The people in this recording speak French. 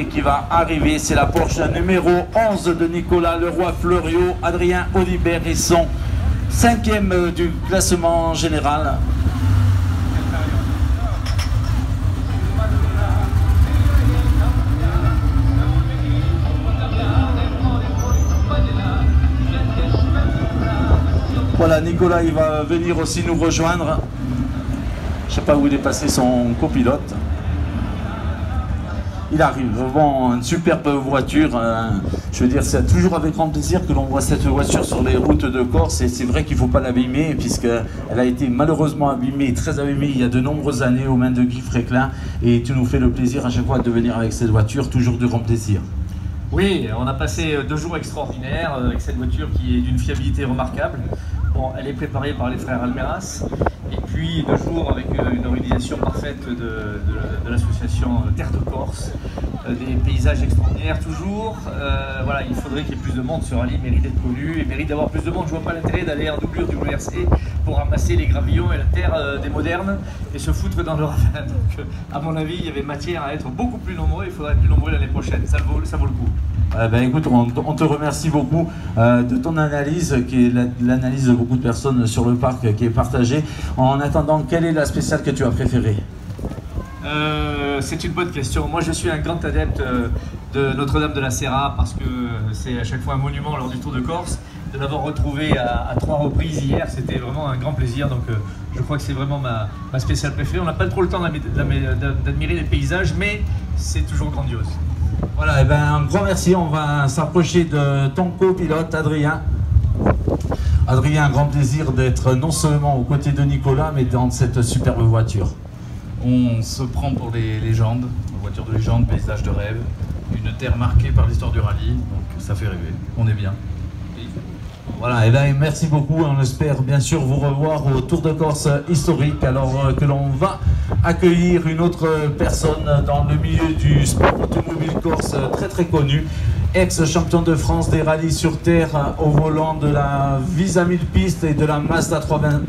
qui va arriver. C'est la Porsche numéro 11 de Nicolas Leroy-Fleuriot. Adrien Audibert est son 5e du classement général. Voilà, Nicolas, il va venir aussi nous rejoindre. Je ne sais pas où il est passé son copilote. Il arrive, vraiment une superbe voiture. Je veux dire, c'est toujours avec grand plaisir que l'on voit cette voiture sur les routes de Corse. Et c'est vrai qu'il ne faut pas l'abîmer, puisqu'elle a été malheureusement abîmée, très abîmée, il y a de nombreuses années aux mains de Guy Fréclin. Et tu nous fais le plaisir à chaque fois de venir avec cette voiture, toujours de grand plaisir. Oui, on a passé 2 jours extraordinaires avec cette voiture qui est d'une fiabilité remarquable. Bon, elle est préparée par les frères Almeras. Et puis 2 jours avec une organisation parfaite de l'association Terre de Corse. Des paysages extraordinaires toujours. Voilà, il faudrait qu'il y ait plus de monde sur Rallye, mérite d'être connu et mérite d'avoir plus de monde. Je vois pas l'intérêt d'aller en doublure du WRC pour ramasser les gravillons et la terre des modernes et se foutre dans le ravin. Donc à mon avis, il y avait matière à être beaucoup plus nombreux. Il faudra être plus nombreux l'année prochaine. Ça vaut le coup. Ben écoute, on te remercie beaucoup de ton analyse, qui est l'analyse de beaucoup de personnes sur le parc qui est partagée. En attendant, quelle est la spéciale que tu as préférée? C'est une bonne question. Moi, je suis un grand adepte de Notre-Dame de la Serra parce que c'est à chaque fois un monument lors du Tour de Corse. De l'avoir retrouvé à 3 reprises hier, c'était vraiment un grand plaisir. Donc, je crois que c'est vraiment ma spéciale préférée. On n'a pas trop le temps d'admirer les paysages, mais c'est toujours grandiose. Voilà, et ben un grand merci. On va s'approcher de ton copilote, Adrien. Adrien, un grand plaisir d'être non seulement aux côtés de Nicolas, mais dans cette superbe voiture. On se prend pour les légendes, une voiture de légende, paysage de rêve, une terre marquée par l'histoire du rallye, donc ça fait rêver, on est bien. Voilà, et bien merci beaucoup, on espère bien sûr vous revoir au Tour de Corse historique, alors que l'on va accueillir une autre personne dans le milieu du sport automobile corse très très connu, ex-champion de France des rallyes sur terre au volant de la Visa 1000 pistes et de la Mazda 320.